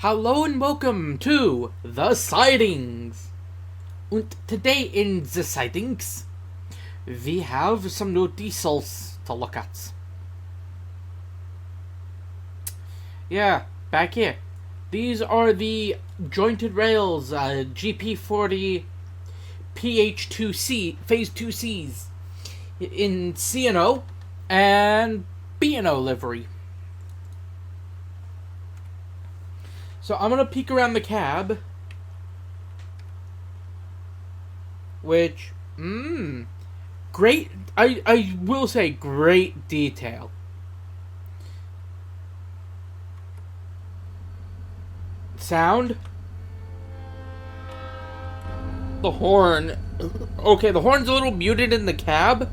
Hello and welcome to the Sidings. Und today in the Sidings, we have some new diesels to look at. Yeah, back here. These are the jointed rails GP40 PH2C Phase 2Cs in C&O and B&O livery. So I'm going to peek around the cab, which, great, I will say great detail. Sound. The horn. Okay, the horn's a little muted in the cab,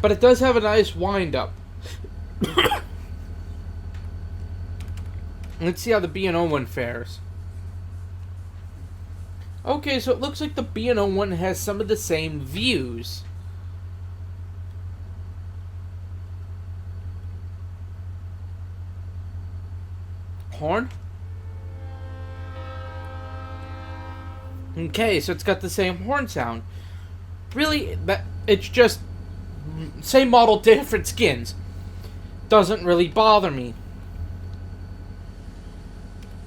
but it does have a nice wind-up. Let's see how the B&O one fares. Okay, so it looks like the B&O one has some of the same views. Horn? Okay, so it's got the same horn sound. Really, it's just same model, different skins. Doesn't really bother me.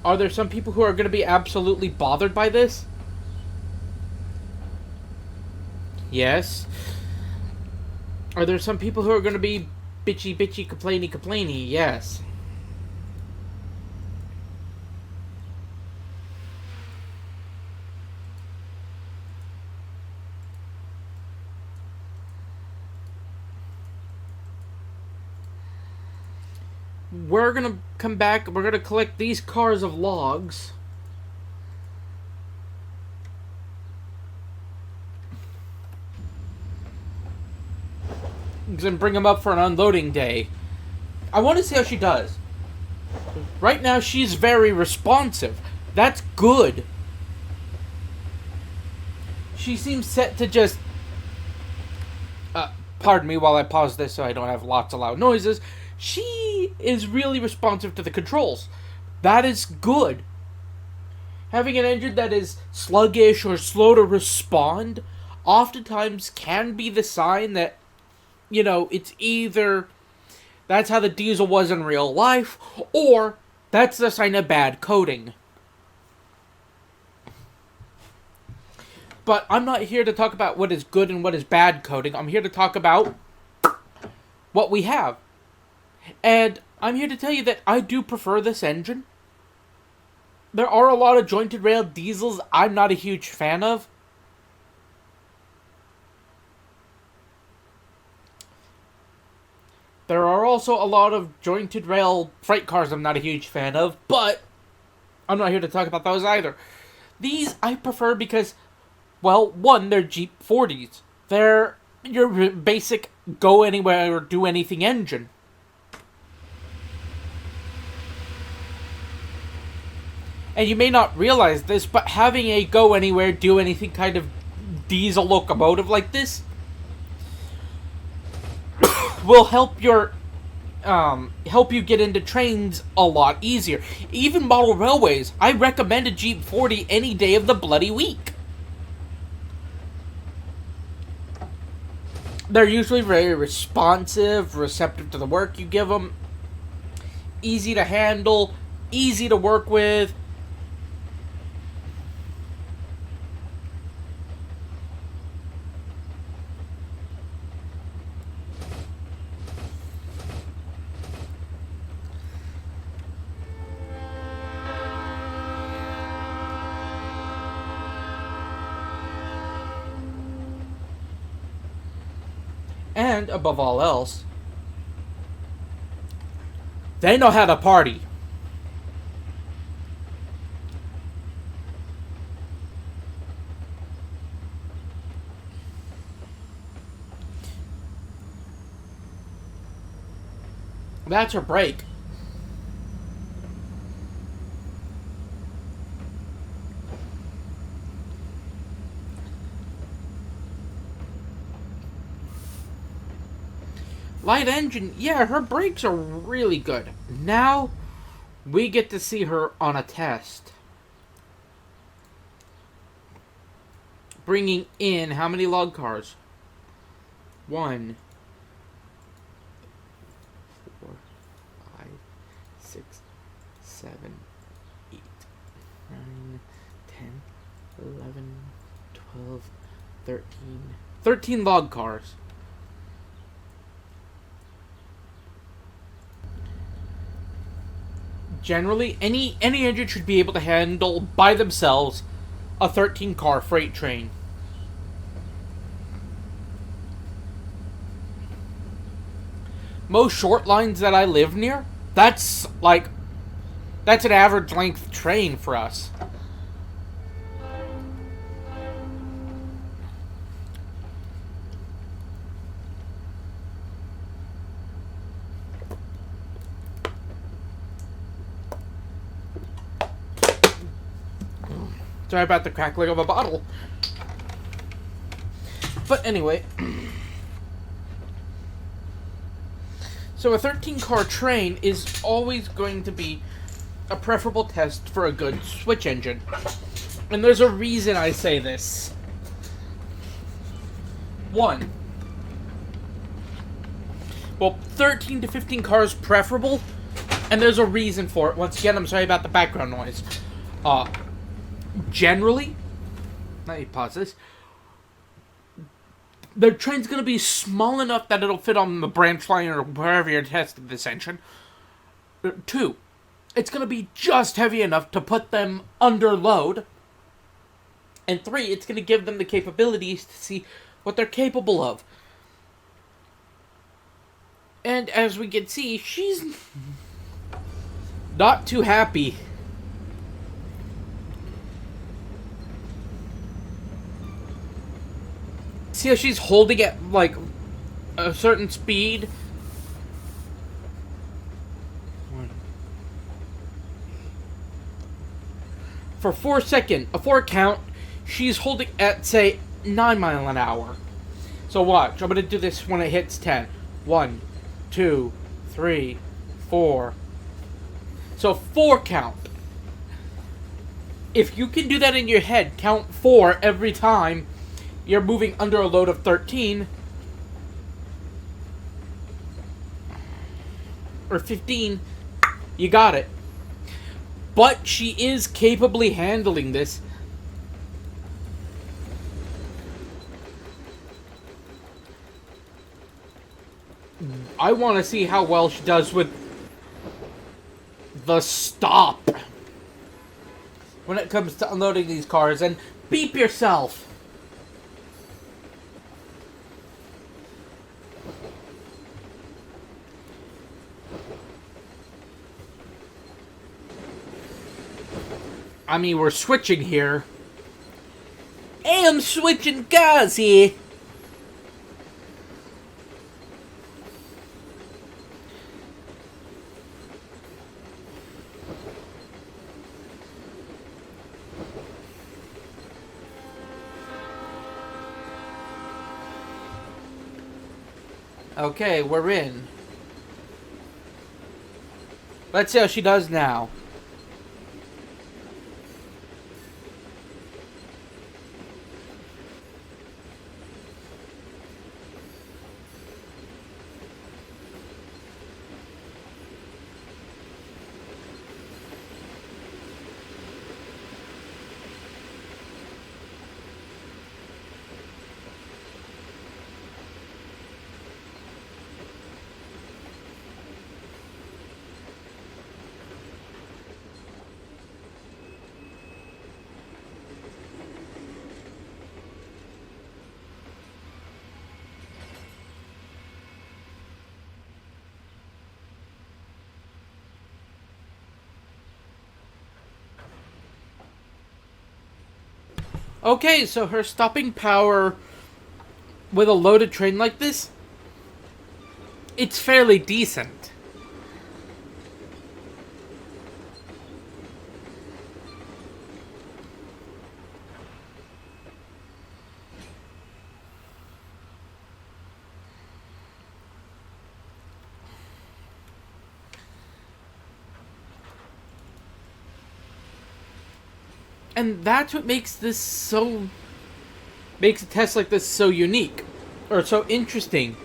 Are there some people who are going to be absolutely bothered by this? Yes. Are there some people who are going to be bitchy, complainy? Yes. We're going to come back. We're going to collect these cars of logs. And bring them up for an unloading day. I want to see how she does. Right now, she's very responsive. That's good. She seems set to just... pardon me while I pause this so I don't have lots of loud noises. She is really responsive to the controls. That is good. Having an engine that is sluggish or slow to respond oftentimes can be the sign that, you know, it's either that's how the diesel was in real life, or that's the sign of bad coding. But I'm not here to talk about what is good and what is bad coding. I'm here to talk about what we have. And I'm here to tell you that I do prefer this engine. There are a lot of jointed rail diesels I'm not a huge fan of. There are also a lot of jointed rail freight cars I'm not a huge fan of, but I'm not here to talk about those either. These I prefer because, well, one, they're Jeep 40s. They're your basic go anywhere or do anything engine. And you may not realize this, but having a go anywhere, do anything kind of diesel locomotive like this will help you get into trains a lot easier. Even model railways, I recommend a Jeep 40 any day of the bloody week. They're usually very responsive, receptive to the work you give them, easy to handle, easy to work with. And, above all else, they know how to party. That's her break. Light engine, yeah, her brakes are really good. Now, we get to see her on a test. Bringing in how many log cars? 1, 4, 5, 6, 7, 8, 9, 10, 11, 12, 13. 13 log cars. Generally, any engine should be able to handle by themselves a 13 car freight train. Most short lines that I live near, that's an average length train for us. Sorry about the crackling of a bottle. But anyway, so a 13 car train is always going to be a preferable test for a good switch engine. And there's a reason I say this. 1. Well, 13 to 15 cars preferable, and there's a reason for it. Once again, I'm sorry about the background noise. Generally, let me pause this. The train's going to be small enough that it'll fit on the branch line or wherever you're testing this engine. 2, it's going to be just heavy enough to put them under load. And 3, it's going to give them the capabilities to see what they're capable of. And as we can see, she's not too happy. See how she's holding at, like, a certain speed? For 4 seconds, a 4 count, she's holding at, say, 9 miles an hour. So watch, I'm going to do this when it hits 10. 1, 2, 3, 4. So 4 count. If you can do that in your head, count 4 every time you're moving under a load of 13 or 15, you got it. But she is capably handling this. I want to see how well she does with the stop when it comes to unloading these cars. And beep yourself. I mean, we're switching here. Hey, I'm switching cars here. Okay, we're in. Let's see how she does now. Okay, so her stopping power with a loaded train like this, it's fairly decent. And that's what makes a test like this so unique, or so interesting.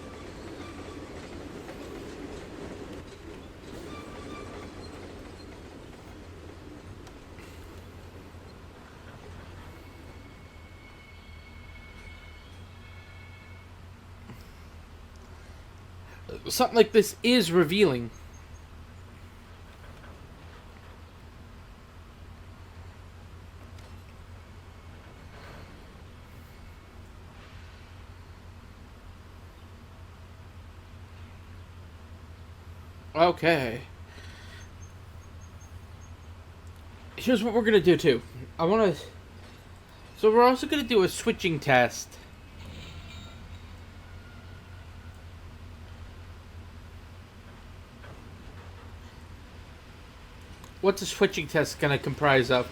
Something like this is revealing. Okay. Here's what we're gonna do too. So we're also gonna do a switching test. What's a switching test gonna comprise of?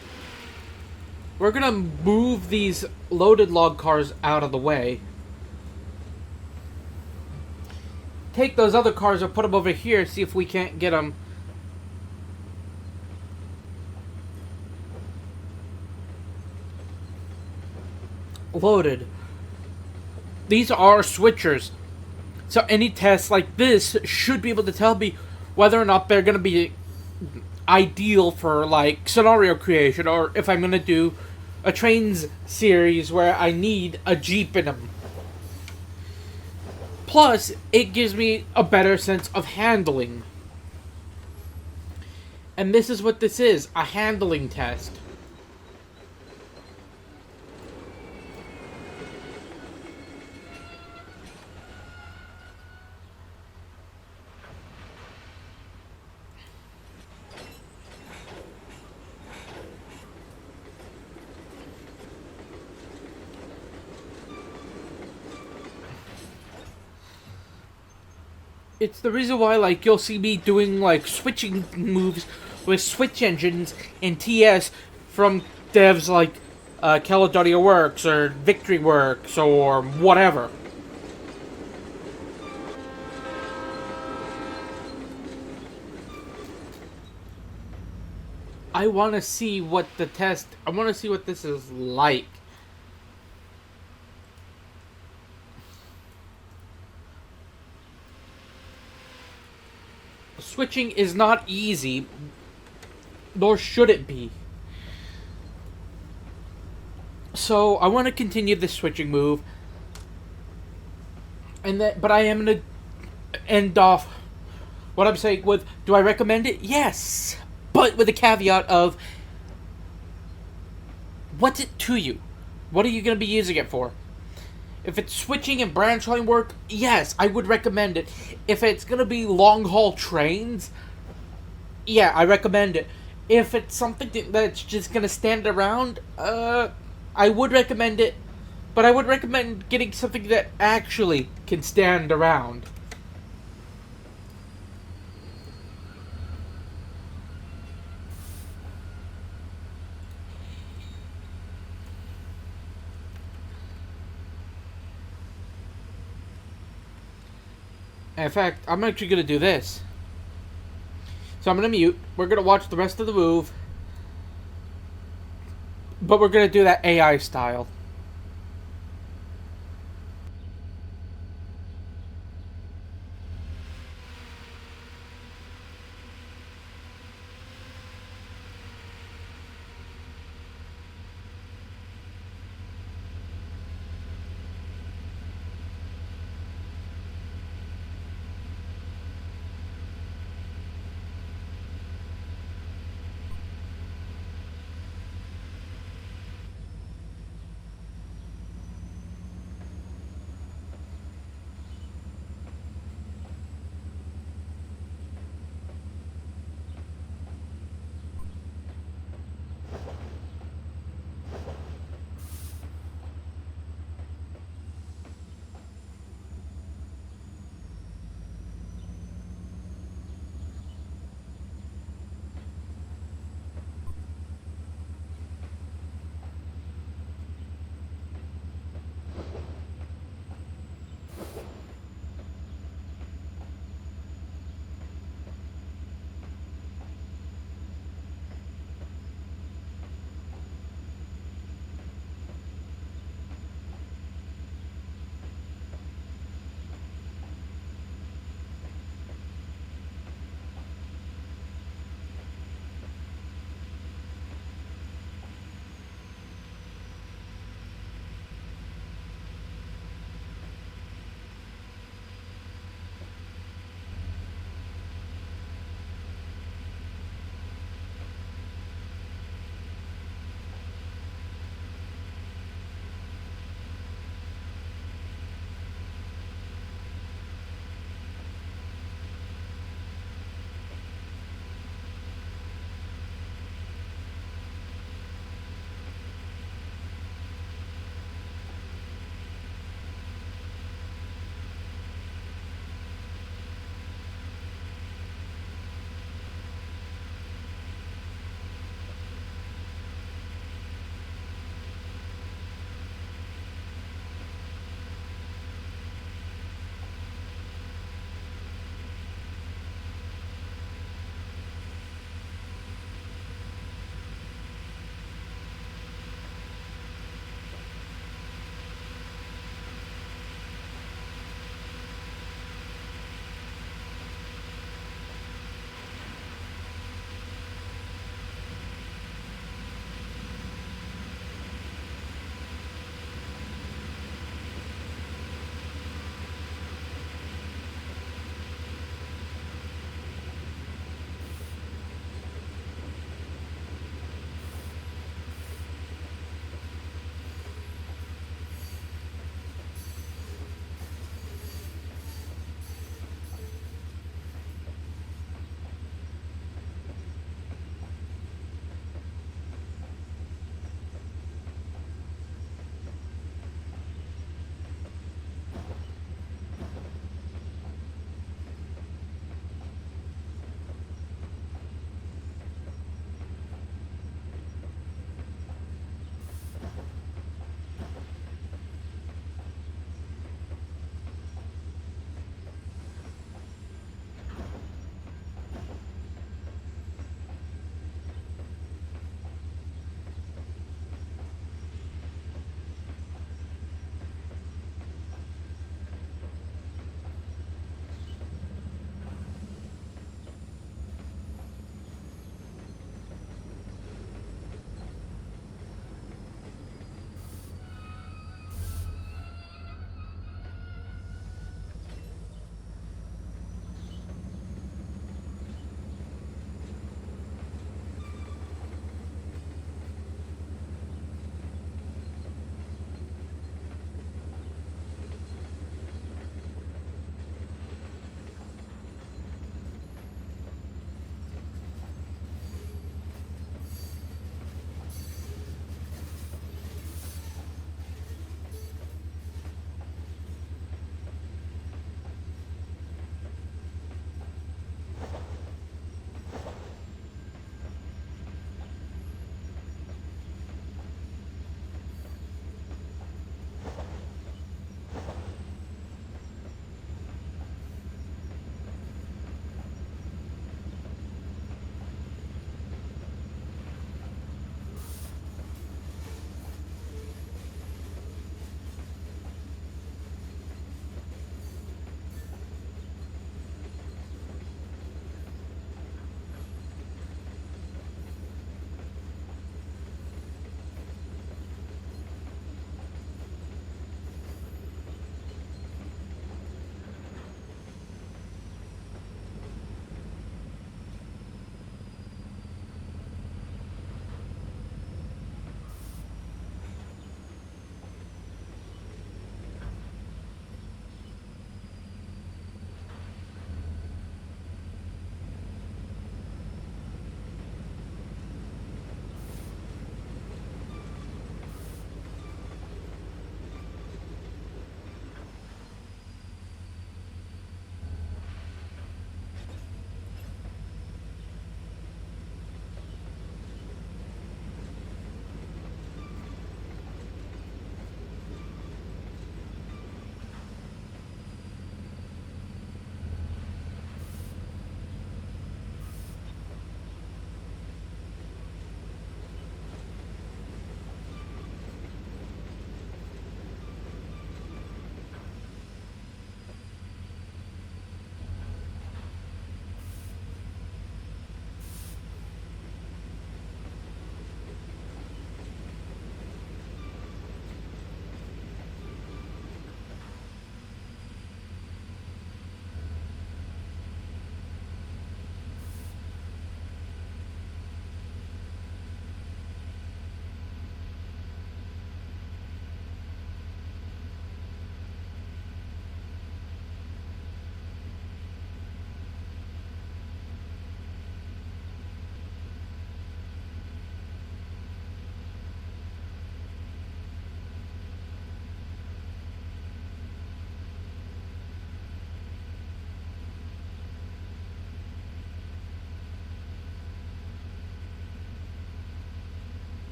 We're gonna move these loaded log cars out of the way. Take those other cars and put them over here, see if we can't get them loaded. These are switchers. So any test like this should be able to tell me whether or not they're going to be ideal for like scenario creation, or if I'm going to do a trains series where I need a Jeep in them. Plus, it gives me a better sense of handling. And this is what this is, a handling test. It's the reason why, like, you'll see me doing, like, switching moves with switch engines in TS from devs like Caledonia Works or Victory Works or whatever. I want to see what this is like. Switching is not easy, nor should it be. So I want to continue this switching move, but I am gonna end off what I'm saying with: do I recommend it? Yes, but with the caveat of what's it to you? What are you gonna be using it for? If it's switching and branch line work, yes, I would recommend it. If it's gonna be long haul trains, yeah, I recommend it. If it's something that's just gonna stand around, I would recommend it, but I would recommend getting something that actually can stand around. In fact, I'm actually going to do this. So I'm going to mute. We're going to watch the rest of the move. But we're going to do that AI style.